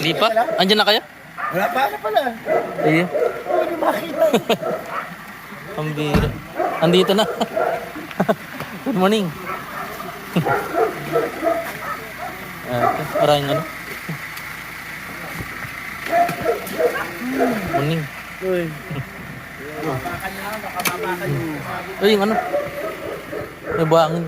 Hindi pa? Andiyan na kayo? Wala pa na pala. Iyo. Hindi makita. Ang biro. Andito na. Good morning. Maraming ano. Morning. Uy. Uy, yung ano. May buhangin.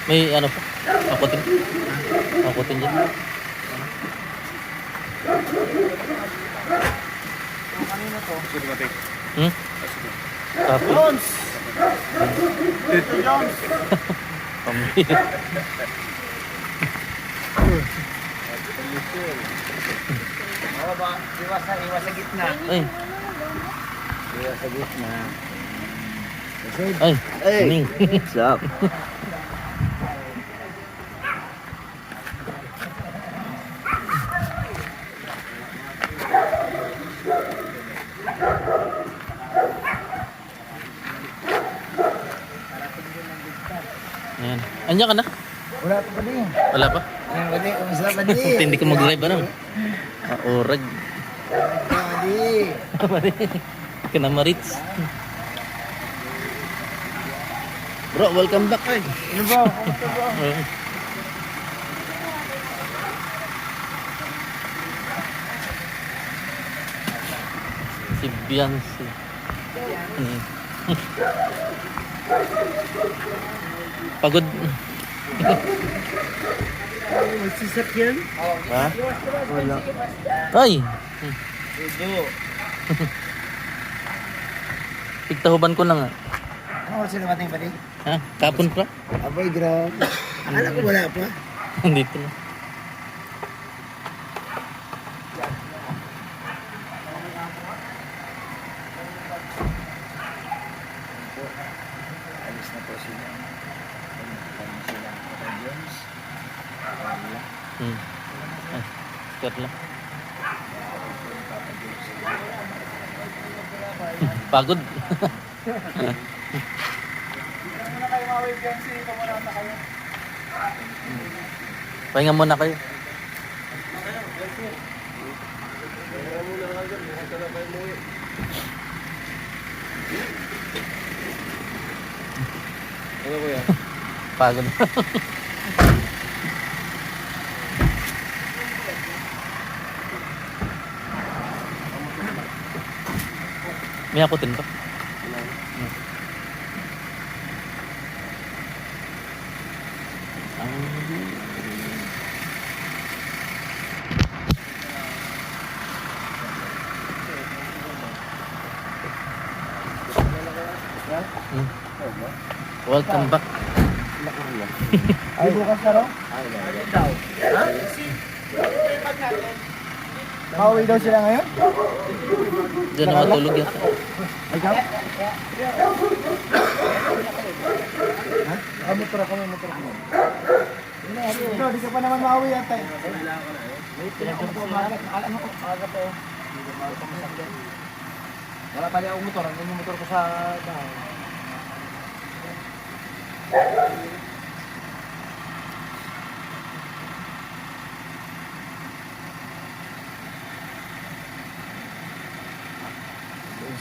May ano pa? Makutin. Makutin dyan. Kanina to? Cinematic. Hmm? Tapos. Jones! Jones! Pambira. Iwas sa gitna. Ay. Iwas sa gitna. Ay. Morning. What's up? Ayan. Andiyan ka na? Wala pa din. Wala pa? Pwede, kumusta pa din? Hindi ka mag-drive ano? Orag. Pwede. Kinamaritz. Bro, welcome back. Ay. Ano ba? Kumusta ba? Si Beyonce. Pagod. Magsisakyan? Ha? Wala. Ay! Ito. Tigtahuban ko na nga. Ano sila mating pa din? Ha? Kapon pa? Aboy, grabe. Akala ko wala pa. Dito na. Alis na po sila. Kami sila. Papa Jones. Wala. Ay, skirt lang. Pagod. Pahinga muna kayo. Ano ko yan? Pagod. May akutin pa. Welcome back. Ay, bukas na raw? Ay, daw. Ha? Pauwi daw sila ngayon? Diyan na matulog yata. Ikaw? Ha? Motor ako, may motor ako. Ikaw, di ka pa naman mauwi yata eh. Alam ko, aga pa eh. Wala pa rin akong motor. Ang yung motor ko sa bahay.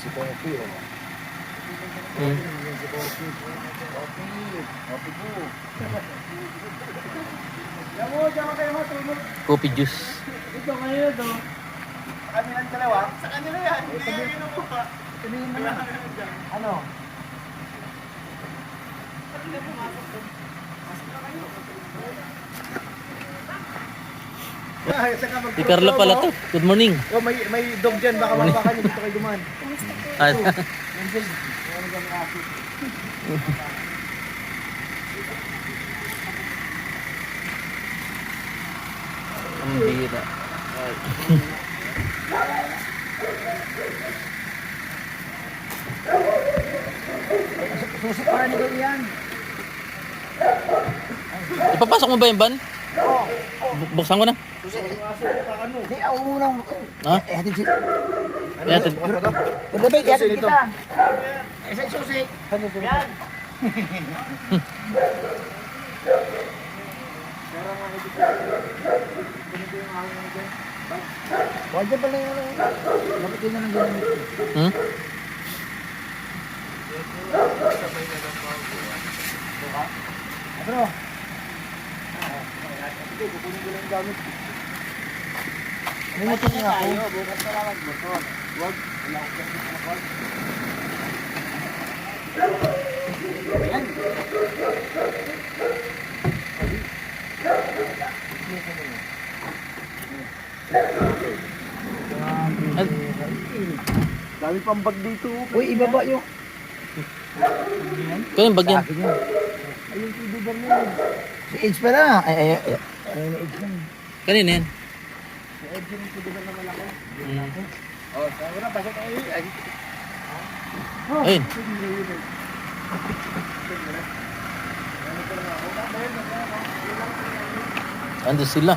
Si Poppy, oh. Si Poppy. Poppy po. Diyan kayo matulog. Coffee juice. Ito kayo, do. Sa kanilang dalawa? Sa kanila yan. Hindi yan kinukuha. Sabihin mo na. Ano? Si Carla pala to. Good morning. Oh, may dog dyan. Baka mabaka niyo dito kayo duman. Ah, ang bira. Susi para ni yan. Ipapasok mo ba yung van? Oo. Buksan ko na. Susi. Hindi, ako muna. Ha? Hatid siya. Yan. Pagdabay, hatid kita. Isa susi. Yan. Huwag dyan pala yung lapitin na lang dyan. Hmm? Bro. Sige, kukunin ko lang yung gamit. May motor nga ako. Bukas na lang motor. Huwag. Wala akong kasi ng motor. Ayan. Dami pang bag dito. Uy, ibaba yung. Kaya yung bag yan. Ayun si Dubar mo. Si Edge pa na. Ay, Edge lang. Kanina yan. Si Edge yung si Dubar naman ako. Hmm. Oh, sabi na, pasok tayo. Ay. Ayun. Ando sila.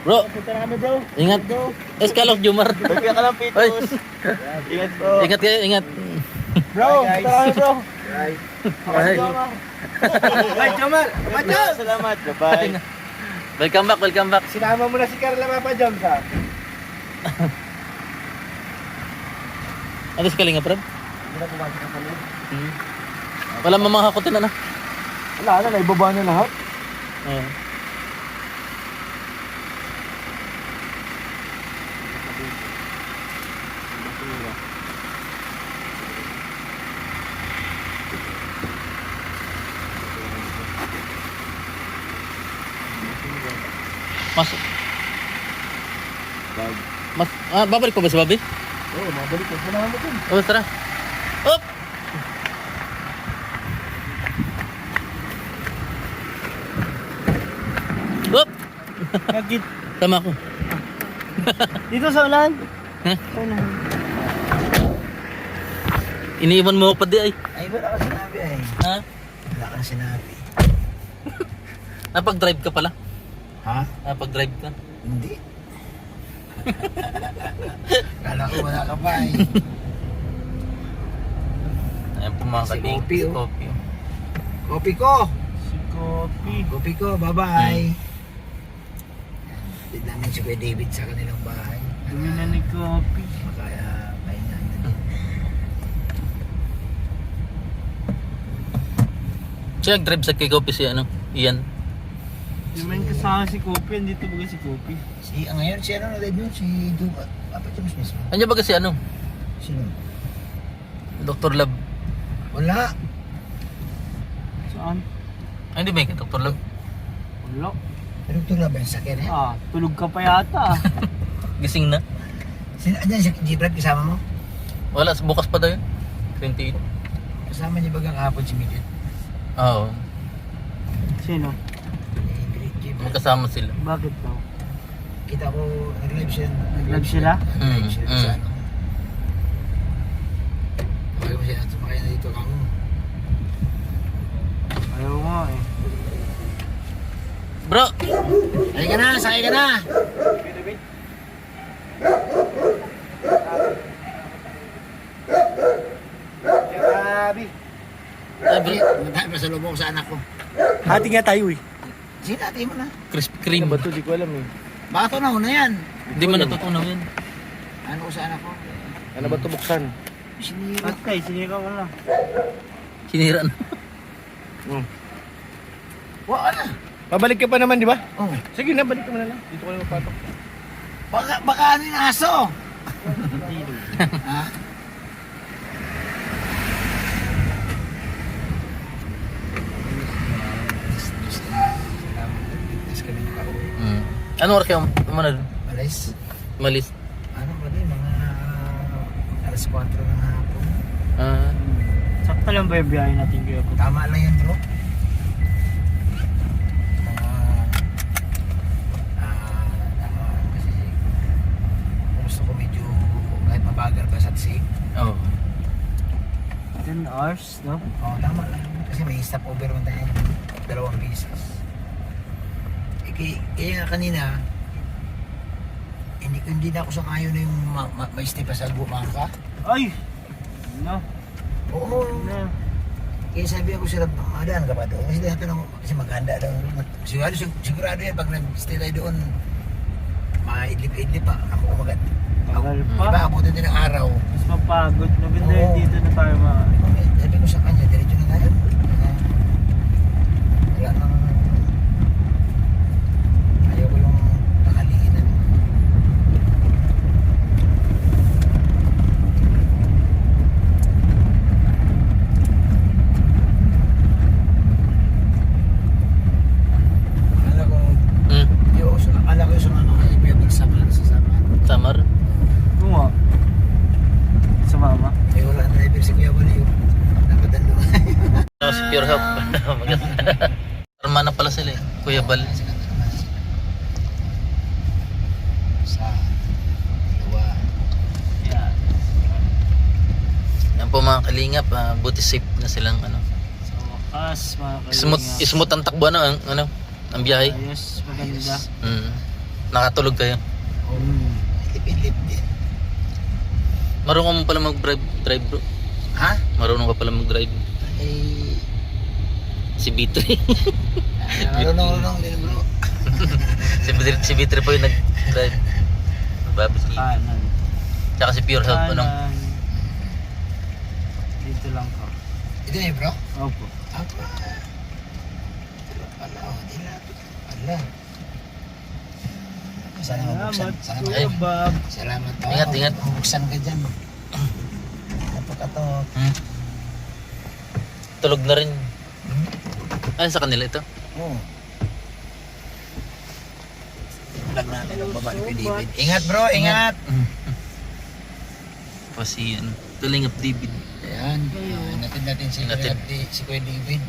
Bro, Punta na kami, bro. ingat. Eskalok Jumar. Bigyan ka lang, Oy. Pitos. Ingat, bro. Ingat kayo, ingat. Bro, punta na kami, bro. Ay. Ay, Jomar. Jom. Salamat. Bye. Welcome back, welcome back. Sinama mo na si Carla Mapa Joms, ha? Ano si Kalinga, Brad? Hindi na pumasok ka pala. Wala mamanghakotin na na. Wala na, naibaba na lahat. Oo. Mas, babalik pa ba si Bobby? Oo, mabalik ko. Sinahan mo dun. Oh, tara. Up! Up! Bakit? Tama ko. Dito sa ulan? Ha? Sa ulan. Iniiwan mo ako pa di ay. Ay, wala ka sinabi ay. Ha? Wala ka sinabi. Napag-drive ka pala. Ha? Napag-drive ka. Hindi. Kala ko wala ka pa eh. Ayan po mga Si kating. Kopi, oh. Kopi. Kopi ko. Si Kopi. Kopi ko, bye-bye. Tignan namin si Kuya David sa kanilang bahay. Yun na ni Kopi. Makaya pahingan na din. Siya nag-drive sa kay Kopi si ano? Ian. Yung may kasama si Kopi, andito ba si Kopi? Ngayon si ano na yun, si Duba. Apa James mismo? Andiyan ba kasi ano? Sino? Dr. Love. Wala. Saan? Ay, hindi ba yung Dr. Love? Wala. Pero ito na ba yung sakyan eh? Ah, tulog ka pa yata. Gising na. Sino? Andyan si G-Brad kasama mo? Wala, bukas pa daw yun. 28. Kasama niya bagang kahapon si Midget? Oo. Sino? Magkasama sila. Bakit daw? Kita ko, nag-live siya. Nag-live sila? Nag-live sila Mm, sa ano. Bakit mo siya, sumakay na dito kamo. Ayaw nga eh. Bro! Sakay ka na, sakay ka na! Grabe. Ay, bro. Matay pa sa lubong sa anak ko. Hati nga tayo eh. Sinati mo na. Krispy Kreme. Ano ba ito? Di ko alam eh. Baka ito na una yan. Hindi man natutunaw yan. Ano ko sa anak ko? Ano ba ito buksan? Sinira. Okay, sinira ko na. Sinira na. Wala na. Babalik ka pa naman, di ba? Oh. Sige na, balik ka na lang. Dito ko lang mapatok. Baka ano yung aso? Ha? Ano oras kayo? Ano doon? Alis. Malis. Ano ba din? Mga alas 4 ng hapon. Ah. Sakto lang ba yung biyahe natin kaya po? Tama lang yun bro. Mga hours, no? Oo, tama lang. Kasi may stopover man tayo. 2 beses. Kaya kanina, hindi na ako sang-ayon na yung may stay pa sa Bumangka. Ay! No. Oo. No. Kaya sabi ako sila, madaan ka pa doon? Kasi dahil tanong, kasi maganda daw. Sigurado yan, pag nag-stay tayo doon, maidlip-idlip pa. Ako umagat. Tagal pa. Diba, abutin din ng araw. Mas mapagod. Maganda Oo. yun dito na tayo Sabi ko sa kanya, diretso na tayo. Wala nang... Ayaw ko yung nakaliinan. Akala ko, akala ko yung sumama kayo, pero magsama na sasama. Samar. Oo nga. Sa mama. Eh, wala ang driver si Kuya Baliw. Dapat ang doon. No, si Pure Help. Maganda. Hermana pala sila eh. Kuya Bal. Sa dalawa. Yeah. Yan po mga kalingap. Buti safe na silang ano. Sa wakas, mga Smooth, kalinga. smooth ang takbo ang biyahe. Ayos, maganda. Nakatulog kayo. Mm. Lip-lip din. Marunong mo pala mag-drive bro. Ha? Marunong ka pala mag-drive. Eh, Si B3. marunong din bro. si B3 po yung nag-drive. Babas niya. Kanan. Tsaka si Pure Help ano. Kanan. Dito lang ko. Ito na bro? Opo. Apa? Pala, dilapit. Pala. Sana mabuksan. Salamat, Sana Kuya Bob. Salamat. Ingat, ingat. Mabuksan ka dyan. Napakatok. Tulog na rin. Ay, sa kanila ito. Oo. Vlog natin ang baba ni Kuya David. Ingat bro, ingat. Pa si ano, Kalingap David. Ayan. Natin natin si Natin. si Kuya David.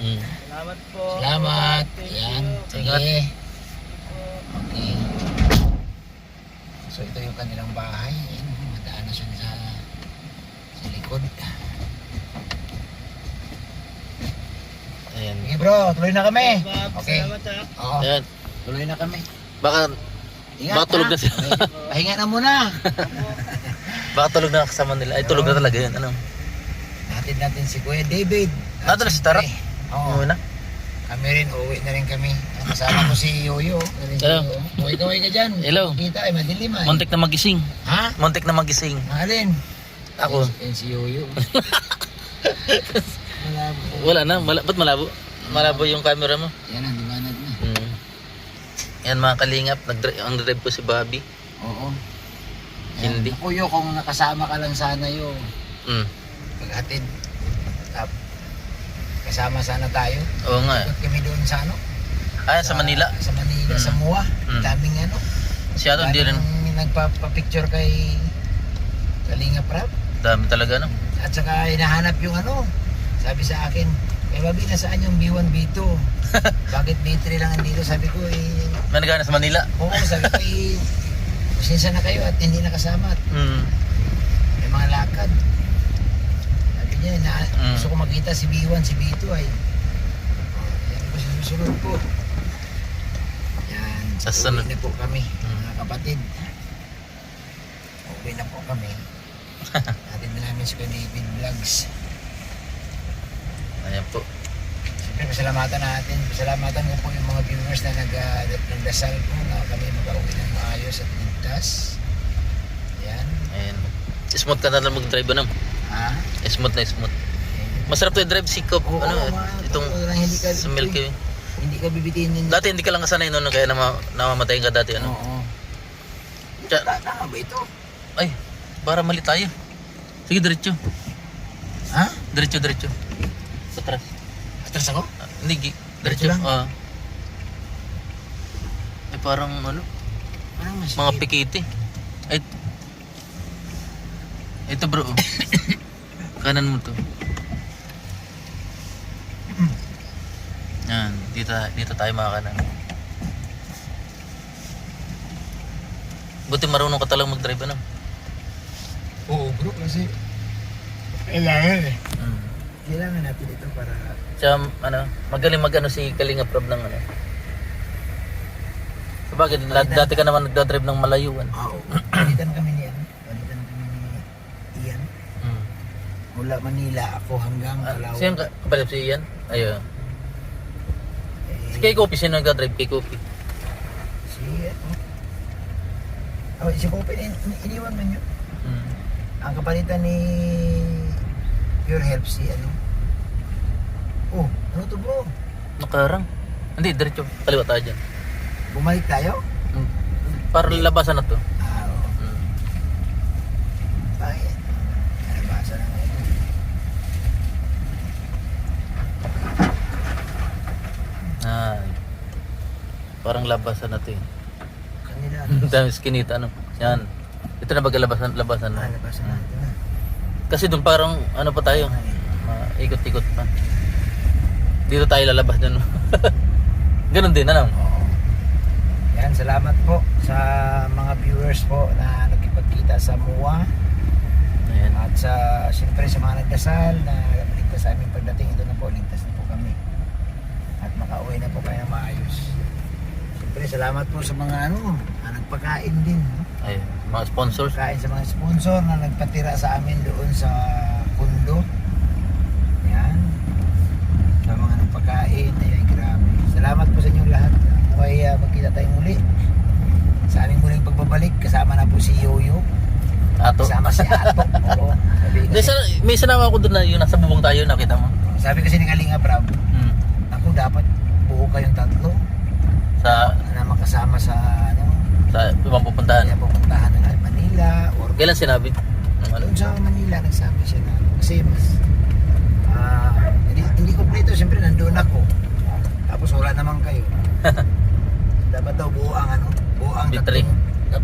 Salamat po. Salamat. Thank Ayan. you. Ingat. Sige. Okay. So ito yung kanilang bahay. Ayan, madaan na siya sa likod. Ayan. Sige bro, tuloy na kami. Bob, Okay. salamat ha. Oo, Ayan. tuloy na kami. Baka Baka tulog ha? na sila. Okay. Pahinga na muna. baka tulog na kasama nila. Ay, tulog na talaga yun. Ano? Natin si Kuya David. Nato na si Tara. Oo. Muna. Kami rin, uuwi na rin kami. Kasama ko si Yoyo. Hello. Uwi ka dyan. Hello. Kita ay madilim ay. Muntik na magising. Ha? Muntik na magising. Mahalin. Ako. Yan si Yoyo. Malabo. Wala na. Ba't malabo? Malabo yung camera mo. Yan ang liwanag na. Yan mga kalingap. Ang drive ko si Bobby. Oo. Hindi. Ako yo, kung nakasama ka lang sana yo. Mm. Pag-atid. Kasama sana tayo. Oo nga. Ikot kami doon sa ano? Ay, sa Manila. Sa Manila, Mm. sa MUA. Mm. Daming ano. Si Ato hindi rin. daming nagpapicture kay Kalinga Prab. Dami talaga no. At saka hinahanap yung ano. Sabi sa akin, eh Babi, nasaan yung B1, B2? Bakit B3 lang andito? Sabi ko May nagana sa Manila. oo, sabi ko pasensya na kayo at hindi nakasama. At Mm. may mga lakad. Sabi niya, gusto ko makita si B1, si B2 ay. Yan po sa susunod po. Yan, Sa sunod. uwi na po kami, mga kapatid. Uwi na po kami. Atin na namin si Kuya David Vlogs. Ayan po. Siyempre, pasalamatan ko po yung mga viewers na nagdasal po na kami makauwi ng maayos at ligtas. Yan. Ayan. Smooth ka na lang mag-drive ano? Ha? Smooth na smooth. Masarap to i-drive si Cop. Oo, Ano? Itong hindi ka, sa Milky Way. hindi ka bibitinin. Dati hindi ka lang kasanay noon kaya namamatayin ka dati ano. Oo. Tsa- Tama ba ito? Ay, para mali tayo. Sige, diretso. Ha? Diretso. Patras. Atras ako? Hindi, Diretso diretso. lang? Ay, parang ano, Parang mas mga pikiti. Ay, ito bro. Oh. Kanan mo to. Yan, dito tayo mga kanan. Buti marunong ka talagang mag-drive ano? Oo bro, kasi kailangan eh. kailangan natin ito para... Siya, ano, magaling mag-ano si Kalinga Prab ng ano. Sabagay, dati ka naman nagdadrive ng malayuan. Oo. Palitan kami ni Ian. Hmm. Mula Manila ako hanggang Calao. Siyang kapalip si Ian? Ayun. Eh, Si Kay Kopi, sino nagdadrive? Kay Kopi. Si si Kopi, iniwan man yun. Hmm. Ang kapalitan ni Pure Help si ano. Oh, ano to bro? Nakarang. Hindi, diretso. Kaliwa tayo dyan. Bumalik tayo? Hmm. Para labasan na to. Oo. Hmm. Bakit? Nabasa na ngayon. Ay. Parang labasan na to eh. Kanila. Dami skinita, ano. Yan. Ito na labasan na. Nabasa na ito na. Kasi doon parang ano pa tayo. Ikot-ikot pa. Dito tayo lalabas dun. Ganun din, ano? Oo. Yan, salamat po sa mga viewers po na nagkipagkita sa MUA. Ayan. At sa, siyempre sa mga nagdasal na ligtas sa aming pagdating, ito na po, ligtas na po kami. At makauwi na po kayo ng maayos. Siyempre, salamat po sa mga nagpakain din. No? Ayun. Mga sponsors. Pagkain sa mga sponsor na nagpatira sa amin doon sa Kundo. Yan. Sa mga nagpakain, ay grabe. Salamat po sa inyong lahat. Okay, magkita tayong muli. Sa aming muling pagbabalik, kasama na po si Yoyo. Ato. Kasama si Ato. Oo. May sinama ako doon na yung nasa bubong tayo, nakita mo. Sabi kasi ni Kalinga Prab, Hmm. ako dapat buo kayong tatlo Sa na makasama sa ibang pupuntahan. kaya pupuntahan na Manila or Kailan sinabi? doon sa Manila nagsabi siya na kasi mas hindi kompleto, siyempre nandoon ako tapos wala naman kayo. Dapat daw buo ang buo ang Bitri.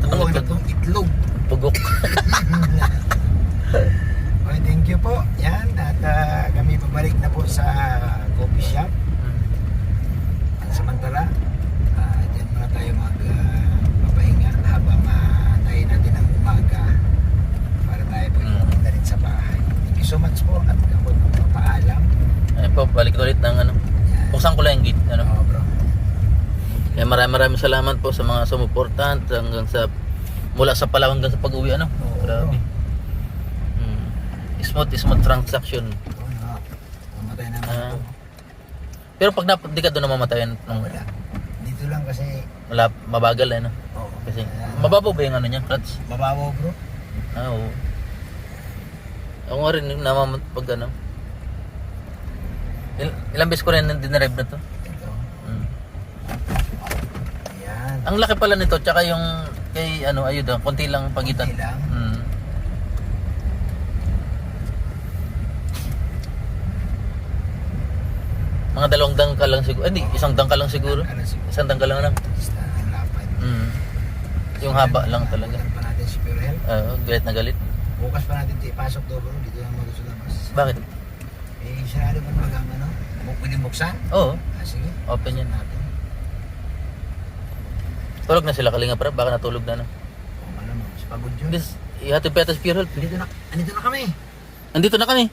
buo ang tatlong itlog. Pugok. Okay, thank you po. Yan, at kami pabalik na po sa coffee shop. Samantala, dyan muna tayo magpapahinga habang tayo natin ang umaga para tayo pumunta rin sa bahay. Thank you so much po at ako magpapaalam. Ayun po, balik ulit ng ano. Yan. Buksan ko lang yung gate. Ano? Oo, bro. Kaya maraming salamat po sa mga sumuportahan hanggang sa mula sa Palawan hanggang sa pag-uwi, ano. Oo, Grabe. Smooth transaction. Oo, mamatay naman Ah. ito. Pero pag di ka doon na mamatayan, Wala. Dito lang kasi, wala, mabagal eh, no? oo. Kasi mababaw ba yung ano niya, clutch? Mababaw, bro. Ah, oo. Ako nga rin, pag ano. Ilang beses ko rin dinarive na to. Ito. Mm. Ayan. Ang laki pala nito, tsaka yung kay ayuda, konti lang pagitan. Konti lang. Mm. Mga 2 dangkal lang siguro. Hindi, 1 dangkal lang siguro. Ano siguro? 1 dangkal lang. Basta ang lapad. Mm. Yung haba lang talaga. Bukan pa natin si Pure Health. Galit na galit. Bukas pa natin ipasok doon, bro. Dito lang mga sa labas. Bakit? Sarado mo magang pwedeng buksan? Oo, Sige. open yan. Natin. Tulog na sila, Kalinga Prab. Baka natulog na, no? O malamang, sa pagod yun. Bis, ihatid pa yata sa Pure Health. Andito na kami. Andito na kami.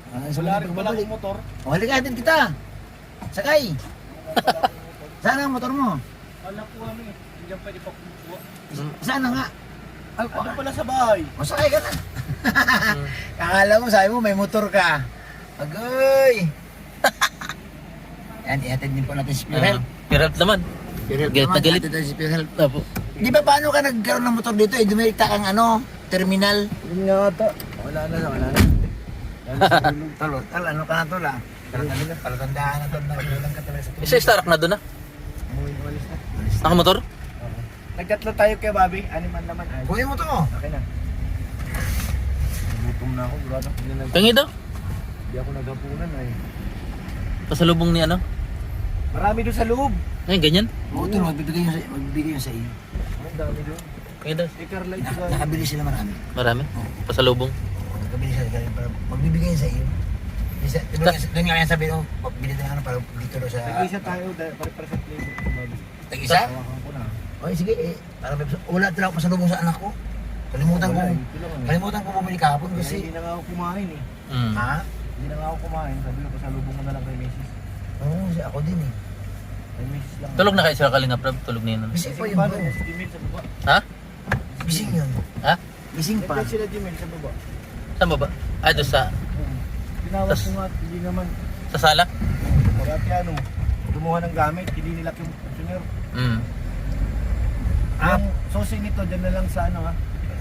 Wala rin motor. O, halika natin kita. Sakay. Saan ang motor mo? Wala po kami. Hindi dyan pwede pa kumukuha. Saan na nga? Ay, Ano pala sa bahay? o, sakay ka na. Akala mo, sabi mo, may motor ka. Agoy. Yan, ihatid din po natin si Pure Health. Pure Health naman. Galit na galit. Ihatid natin si Pure Health. Apo. Di ba paano ka nagkaroon ng motor dito? Dumirekta kang terminal. Hindi nga ata. Wala na. Tol, ano ka na tol ah? Palatandaan na tol na ulang ka talaga sa tubig. Isa starak na doon, na. Walis na. Nakamotor? Nagtatlo tayo kay Bobby. Animan naman. Ay, Kunin mo to. okay na. Gutom na ako. Brado. Pengi daw. Hindi ako naghapunan ay. Pasalubong ni ano. Marami doon sa loob. Ngayon, ganyan. Oo tol, magbibigay yun sa iyo. Ang dami doon. Pengi daw. Carlite Nakabili sila marami. Marami. Pasalubong. Nakabili sila galing para magbibigay yun sa iyo. Doon nga kaya sabi, bili na para dito daw sa... Nag-isa tayo. Para sa flavor ko Bobby. Tag-isa? Hawakan ko na. Okay, sige para wala talaga pasalubong sa anak ko. Kalimutan ko bumili kahapon Kasi kasi... hindi na nga ako kumain eh. Mm. Ha? Hindi na nga ako kumain. Sabi ko, pasalubong mo na lang kay Mrs. Oo, ako din eh. Kay Mrs. lang. Tulog na kayo sa Kalinga Prab, tulog na yun. Bising pa Kasi yun paano? bro. Si Jimil sa baba. Ha? Bising yun. Ha? Bising pa. Nagkat sila Jimil sa baba. Saan ba ba? Ah, doon sa, Tinawag Tas- ko nga, hindi naman. sa sala? Pagkati ano, kumuha ng gamit, hindi nila yung pensioner. Mm. Ang susi nito, dyan na lang sa ano ha,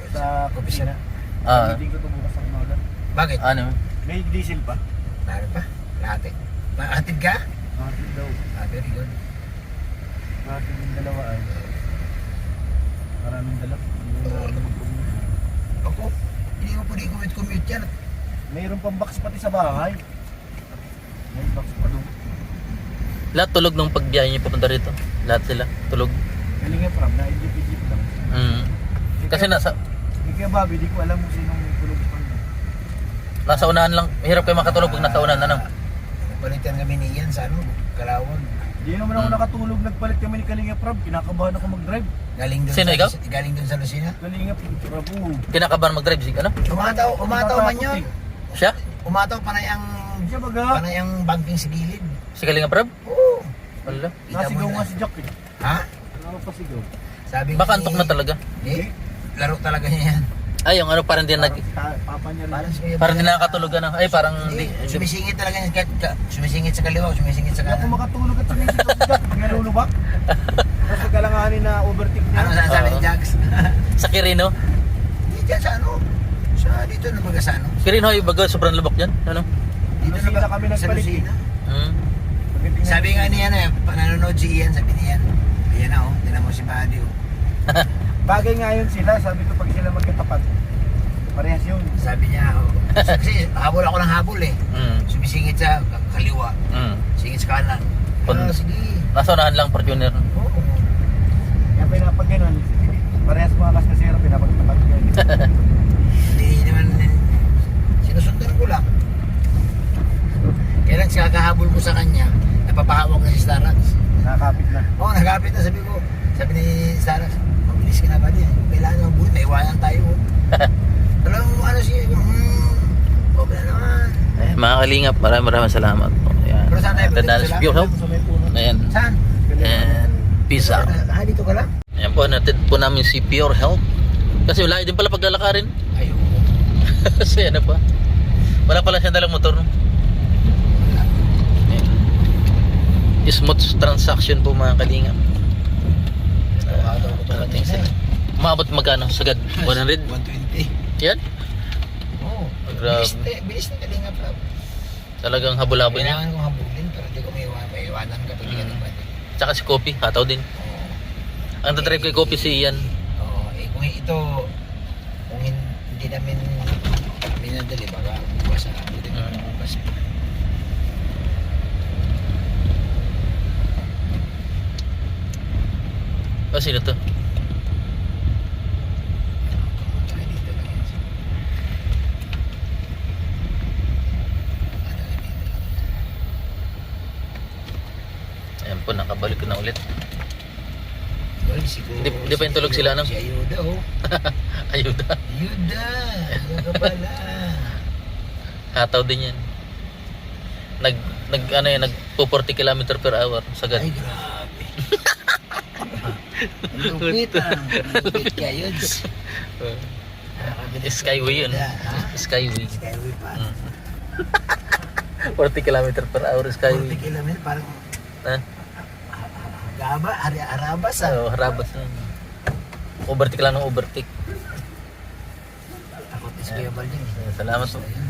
sa opisina. Ah, Hindi ko ito bukas ng umaga. Bakit? ano? May diesel pa? Meron pa? Lahat eh. Maatid ka? Nakatid daw. Very good. Nakatid yung dalawa ay. Maraming dala. Hindi na ano mag-commute. Ako, hindi ko pwede commute yan. Mayroon pang box pati sa bahay. May box pa doon. Lahat tulog nung pagbiyahe niyo papunta rito. Lahat sila, tulog. Galing nga pram, na-jeep lang. Mm. Kasi nasa, Kaya Bobby, di ko alam kung sinong tulog pa niya. nasa unahan lang. Mahirap kayo makatulog pag nasa unahan, ano? Palitan kami ni Ian sa ano, Kalawag. Hindi naman ako nakatulog, nagpalit kami ni Kalinga Prab. Kinakabahan ako mag-drive. Galing doon Sino, ikaw? Galing doon sa Lucina. Kalinga Prab, Kinakabahan mag-drive, ano? Umataw man yun. Siya? Umataw panay ang Siya baga. panay ang banking sa gilid. Si Kalinga Prab? Oo. Wala. Nasigaw nga si Jack eh. Ha? Ano pa sigaw? Sabi Baka antok na talaga. Eh, laro talaga niya yan. Ay, yung ano, parang di nag... Papa niya Parang lang. si Kuya Parang di Bala. nakakatulog, ano? Ay, parang di... Sumisingit talaga niya. Sumisingit sa kaliwa, sumisingit sa Hindi ako kanan. makatulog at sumisip ako Jack. Nalulubak. Tapos nagkalanganin na overtake niya. Ano saan sabi ni Oo. Jax? Sa Quirino? Hindi dyan sa ano. Sa dito na baga sa ano. Quirino, yung baga, sobrang lubak dyan. Ano? Dito Lucina na kami sa nagpalit eh. Lucina. Mm. Sabi nga niya na, nanonood si Ian, sabi niya, Ian na oh, tinan mo si Buddy oh. Bagay nga yun sila. Sabi ko pag sila magkatapat. Parehas yun. Sabi niya, oh. Kasi habol ako ng habol eh. Mm. Sumisingit sa kaliwa, Mm. singit sa kanan. Pun- Sige. Nasa unahan lang, Fortuner. Oo. Kaya pinapag ganun. Parehas mga kaskasero pinapagtapat ko yun. Hindi naman, sinusundan ko lang. Kailan siya kakahabol ko sa kanya, napapahawak na si Starax. Nakakapit na. Oo, nagkapit na sabi ko. Sabi ni Starax, mabilis ka na ba din? Kailangan ng bulit, may iwanan tayo. Talagang ano siya, okay naman. Eh, mga kalingap, maraming salamat po. Ayan. Pero saan tayo? Tandaan sa Pure Health. Sa may puno. Ayan. Saan? And peace out. Dito ka lang? Ayan po, natin po namin si Pure Health. Kasi wala din pala paglalakarin. Ayun. Kasi ano pa. Wala pala siyang dalang motor. No? Ayan. Smooth transaction po mga kalingap. Parating sila. Umabot magkano? Sagad? 100? 120. Yan? Oo. Grabe. Bilis na kalinga pa. Talagang habol-habol niya. Kailangan kong habulin pero hindi ko may iwanan ka pag hindi ka nagpati. Tsaka si Kopi, hataw din. Oo. Ang tatry kay Kopi si Ian. Oo. Eh kung ito, kung hindi namin pinadali, baka bukas na abutin ko na bukas. Oh, sino to? Tayo dito lang yan. Ano, dito lang. Ayan po, nakabalik ko na ulit. Well, siguro, Di pa yung tulog sila, no? Si Ayuda, oh. Ayuda. Ayuda! Ayun ka pala. Hataw din yan. Ano yan, nagpo 40 km per hour. Sagad. Ay, grabe. Lupit ah. Lupit ka yun. Skyway yun. Ha? Skyway. Skyway pa. 40 km per hour, 40 Skyway. kilometer, parang Ha? Gaba, Arabas ah. So, harabas yan. Overtake lang ng overtake. Takot is Kuya Balding. Salamat po. Ayun.